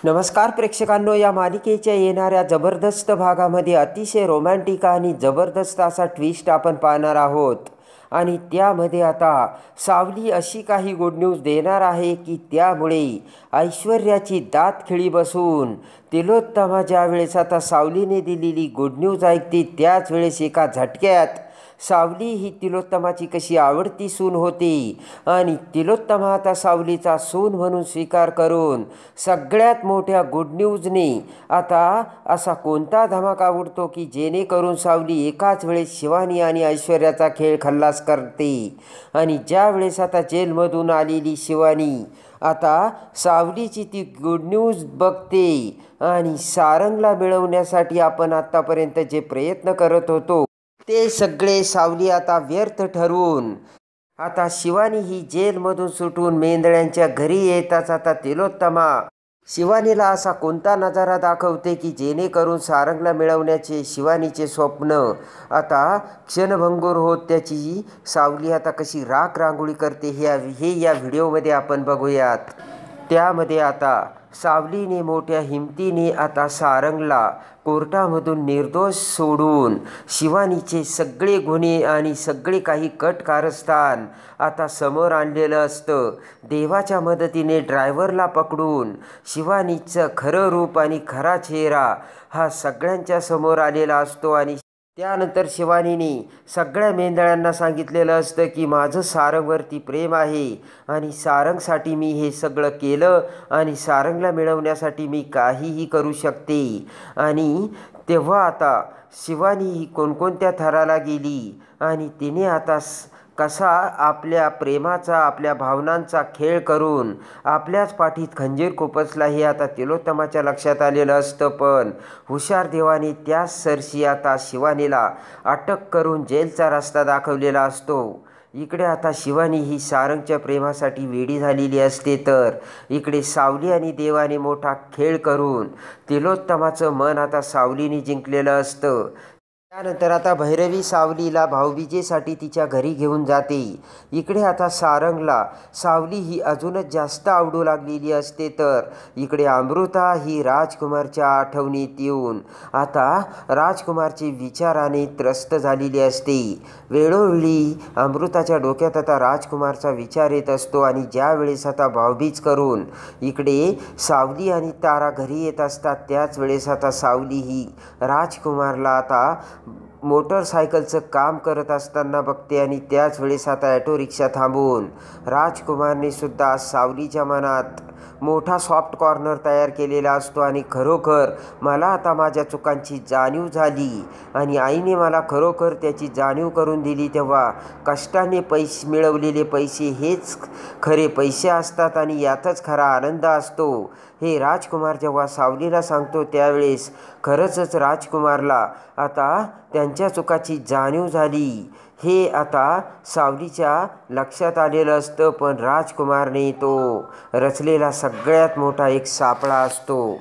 नमस्कार प्रेक्षकांनो, या मालिकेच्या येणाऱ्या जबरदस्त भागामध्ये अतिशय रोमॅन्टिक आणि जबरदस्त असा ट्विस्ट आपण पाहणार आहोत. आणि त्यामध्ये आता सावली अशी काही गुड न्यूज देणार आहे की त्यामुळे ऐश्वर्याची दात खिळी बसून तिलोत्तमा ज्यावेळेस आता सावलीने दिलेली गुड न्यूज ऐकते त्याच वेळेस एका झटक्यात सावली ही तिलोत्तमाची कशी आवडती सून होती आणि तिलोत्तमा आता सावलीचा सून म्हणून स्वीकार करून सगळ्यात मोठ्या गुड न्यूजने आता असा कोणता धमाका उडतो की जेणेकरून सावली एकाच वेळेस शिवानी आणि ऐश्वर्याचा खेळ खल्लास करते. आणि ज्यावेळेस आता जेलमधून आलेली शिवानी आता सावलीची ती गुड न्यूज बघते आणि सारंगला मिळवण्यासाठी आपण आत्तापर्यंत जे प्रयत्न करत होतो ते सगळे सावली आता व्यर्थ ठरवून आता शिवानी ही जेलमधून सुटून मेंदळ्यांच्या घरी येताच आता तिलोत्तमा शिवानीला असा कोणता नजारा दाखवते की जेणेकरून सारंगला मिळवण्याचे शिवानीचे स्वप्न आता क्षणभंगूर होत त्याची सावली आता कशी राख रांगोळी करते हे या व्हिडिओमध्ये आपण बघूयात. त्यामध्ये आता सावलीने मोठ्या हिमतीने आता सारंगला कोर्टामधून निर्दोष सोडून शिवानीचे सगळे गुन्हे आणि सगळे काही कट कारस्थान आता समोर आणलेलं असतं. देवाच्या मदतीने ड्रायव्हरला पकडून शिवानीचं खरं रूप आणि खरा चेहरा हा सगळ्यांच्या समोर आलेला असतो. आणि त्यानंतर शिवानीने सगळ्या मेंदळ्यांना सांगितलेलं असतं की माझं सारंगवरती प्रेम आहे आणि सारंगसाठी मी हे सगळं केलं आणि सारंगला मिळवण्यासाठी मी काहीही करू शकते. आणि तेव्हा आता शिवानी ही कोणकोणत्या थराला गेली आणि तिने आता कसा आपल्या प्रेमाचा आपल्या भावनांचा खेळ करून आपल्याच पाठीत खंजीर खुपसला हे आता तिलोत्तमाच्या लक्षात आलेलं असतं. पण हुशार देवाने त्याच सरशी आता शिवानीला अटक करून जेलचा रस्ता दाखवलेला असतो. इकडे आता शिवानी ही सारंगच्या प्रेमासाठी वेडी झालेली असते तर इकडे सावली आणि देवाने मोठा खेळ करून तिलोत्तमाचं मन आता सावलीने जिंकलेलं असतं. त्यानंतर आता भैरवी सावलीला भाऊबीजेसाठी तिच्या घरी घेऊन जाते. इकडे आता सारंगला सावली ही अजूनच जास्त आवडू लागलेली असते तर इकडे अमृता ही राजकुमारच्या आठवणीत येऊन आता राजकुमारची विचाराने त्रस्त झालेली असते. वेळोवेळी अमृताच्या डोक्यात आता राजकुमारचा विचार येत असतो. आणि ज्यावेळेस आता भाऊबीज करून इकडे सावली आणि तारा घरी येत असतात त्याच वेळेस आता सावली ही राजकुमारला आता मोटरसायकलचं काम करत असताना बघते. आणि त्याच वेळेस आता ॲटो रिक्षा थांबवून राजकुमारने सुद्धा सावलीच्या मनात मोठा सॉफ्ट कॉर्नर तयार केलेला असतो. आणि खरोखर मला आता माझ्या चुकांची जाणीव झाली आणि आईने मला खरोखर त्याची जाणीव करून दिली. तेव्हा कष्टाने मिळवलेले पैसे हेच खरे पैसे असतात आणि यातच खरा आनंद असतो हे राजकुमार जेव्हा सावलीला सांगतो त्यावेळेस खरंच राजकुमारला आता त्यांच्या चुकाची जाणीव झाली हे आता सावलीच्या लक्षात आलेलं असतं. पण राजकुमारने तो रचलेला सगळ्यात मोठा एक सापळा असतो.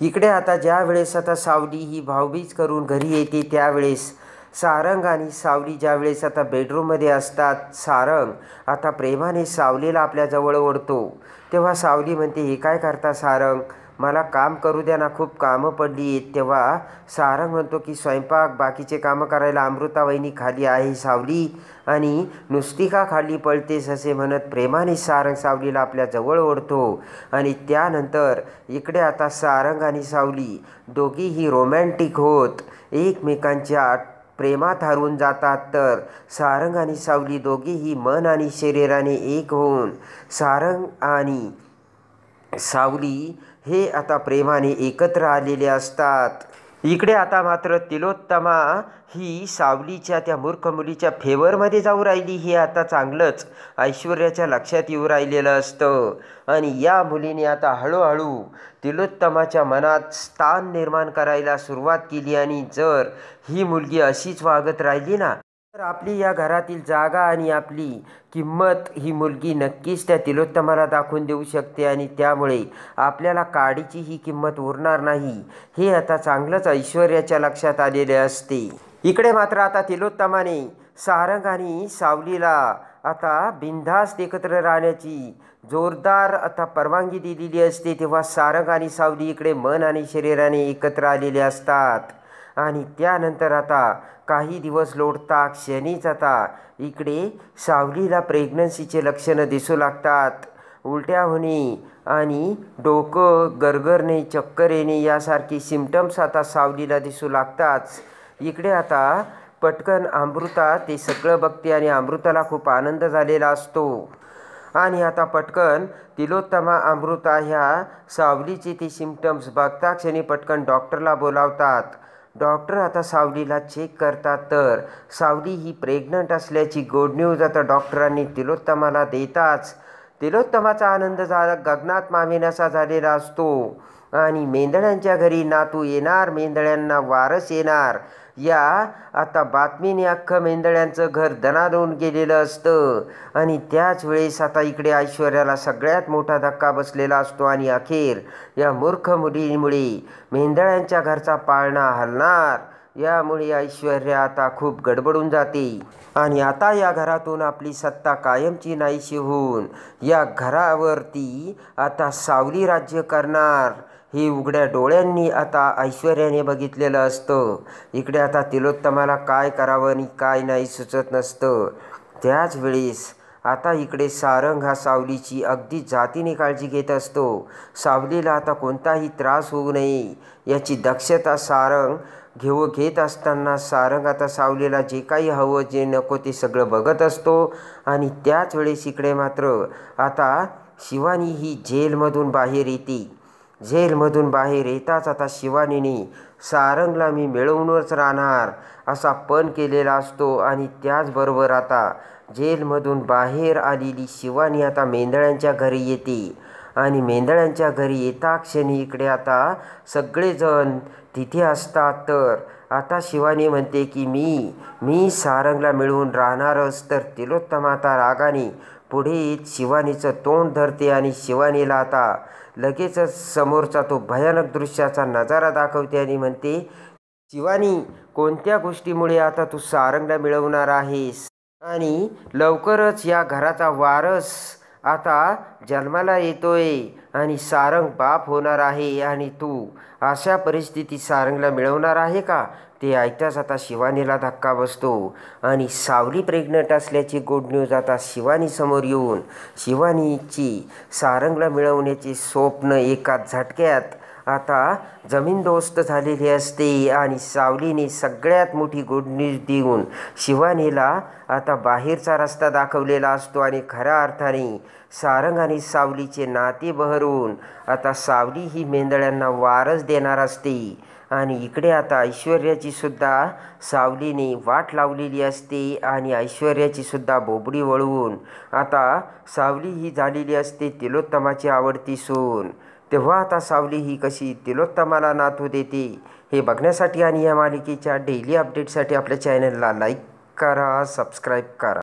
इकडे आता ज्या वेळेस आता सावली ही भाऊबीज करून घरी येते त्यावेळेस सारंग आणि सावली ज्यावेळेस आता बेडरूममध्ये असतात सारंग आता प्रेमाने सावलीला आपल्याजवळ ओढतो. तेव्हा सावली म्हणते, हे काय करता सारंग, मला काम करू द्या ना, खूप कामं पडली आहेत. तेव्हा सारंग म्हणतो की स्वयंपाक बाकीचे कामं करायला अमृता वहिनी खाली आहे सावली आणि नुसती का खाली पळतेस असे म्हणत प्रेमाने सारंग सावलीला आपल्या जवळ ओढतो. आणि त्यानंतर इकडे आता सारंग आणि सावली दोघीही रोमॅन्टिक होत एकमेकांच्या प्रेमात हरवून जातात. तर सारंग आणि सावली दोघीही मन आणि शरीराने एक होऊन सारंग आणि सावली हे आता प्रेमाने एकत्र आलेले असतात. इकडे आता मात्र तिलोत्तमा ही सावलीच्या त्या मूर्ख मुलीच्या फेवरमध्ये जाऊ राहिली हे आता चांगलंच ऐश्वर्याच्या लक्षात येऊ राहिलेलं असतं. आणि या मुलीने आता हळूहळू तिलोत्तमाच्या मनात स्थान निर्माण करायला सुरुवात केली. आणि जर ही मुलगी अशीच वागत राहिली ना तर आपली या घरातील जागा आणि आपली किंमत ही मुलगी नक्कीच त्या तिलोत्तमाला दाखवून देऊ शकते आणि त्यामुळे आपल्याला काडीची ही किंमत उरणार नाही हे आता चांगलंच ऐश्वर्याच्या लक्षात आलेले असते. इकडे मात्र आता तिलोत्तमाने सारंग आणि सावलीला आता बिनधास्त एकत्र राहण्याची जोरदार आता परवानगी दिलेली असते तेव्हा सारंग आणि सावली इकडे मन आणि शरीराने एकत्र आलेले असतात. आणि त्यानंतर आता काही दिवस लोटता क्षणीच आता इकडे सावलीला प्रेग्नन्सीचे लक्षणं दिसू लागतात. उलट्या होणे आणि डोकं गरगरणे, चक्कर येणे यासारखी सिम्पटम्स आता सावलीला दिसू लागताच. इकडे आता पटकन अमृता ते सगळं बघते आणि अमृताला खूप आनंद झालेला असतो. आणि आता पटकन तिलोत्तमा अमृता ह्या सावलीचे ते सिम्पटम्स बघता क्षणी पटकन डॉक्टरला बोलावतात. डॉक्टर आता सावलीला चेक करतात तर सावली ही प्रेग्नंट असल्याची गुड न्यूज आता डॉक्टरांनी तिलोत्तमाला देताच तिलोत्तमाचा आनंद गगनात मावेनासा झालेला असतो. आणि मेंढळ्यांच्या घरी नातू येणार, मेंढळ्यांना वारस येणार या आता बातमीने अख्खं मेंढळ्यांचं घर दणाणून गेलेलं असतं. आणि त्याच वेळेस आता इकडे ऐश्वर्याला सगळ्यात मोठा धक्का बसलेला असतो. आणि अखेर या मूर्ख मुलीमुळे मेंढळ्यांच्या घरचा पाळणा हलणार यामुळे ऐश्वर्या आता खूप गडबडून जाते. आणि आता या घरातून आपली सत्ता कायमची नाहीशी होऊन या घरावरती आता सावली राज्य करणार हे उघड्या डोळ्यांनी आता ऐश्वर्याने बघितलेलं असतं. इकडे आता तिलोत्तमाला काय करावं आणि काय नाही सुचत नसतं. त्याच वेळेस आता इकडे सारंग हा सावलीची अगदी जातीने काळजी घेत असतो. सावलीला आता कोणताही त्रास होऊ नये याची दक्षता सारंग घेत असताना सारंग आता सावलीला जे काही हवं जे नको ते सगळं बघत असतो. आणि त्याच वेळेस इकडे मात्र आता शिवानी ही जेलमधून बाहेर येते. जेलमधून बाहेर येताच आता शिवानीने सारंगला मी मिळवूनच राहणार असा पण केलेला असतो. आणि त्याचबरोबर आता जेलमधून बाहेर आलेली शिवानी आता मेंढळ्यांच्या घरी येते. आणि मेंढळ्यांच्या घरी येता क्षणी इकडे आता सगळेजण तिथे असतात. तर आता शिवानी म्हणते की मी सारंगला मिळवून राहणारच. तर तिलोत्तमा आता रागाने पुढे येत शिवानीचं तोंड धरते आणि शिवानीला आता लगेचच समोरचा तो भयानक दृश्याचा नजारा दाखवते आणि म्हणते, शिवानी, कोणत्या गोष्टीमुळे आता तू सारंगला मिळवणार आहेस आणि लवकरच या घराचा वारस आता जन्माला येतोय आणि सारंग बाप होणार आहे आणि तू अशा परिस्थितीत सारंगला मिळवणार आहे का? ते ऐकताच आता शिवानीला धक्का बसतो. आणि सावली प्रेग्नंट असल्याची गुड न्यूज आता शिवानी समोर येऊन शिवानीची सारंगला मिळवण्याचे स्वप्न एका झटक्यात आता जमीनदोस्त झालेली असते. आणि सावलीने सगळ्यात मोठी गुड न्यूज देऊन शिवानीला आता बाहेरचा रस्ता दाखवलेला असतो. आणि खऱ्या अर्थाने सारंग आणि सावलीचे नाते बहरून आता सावली ही मेंढळ्यांना वारस देणार असते. आणि इकडे आता ऐश्वर्याची सुद्धा सावलीने वाट लावलेली असते. आणि ऐश्वर्याची सुद्धा बोबडी वळवून आता सावली ही झालेली असते तिलोत्तमाची आवडती सून. तेव्हा आता सावली ही कशी तिलोत्तमाला नातू देते हे बघण्यासाठी आणि या मालिकेच्या डेली अपडेटसाठी आपल्या चॅनलला लाईक करा, सबस्क्राईब करा.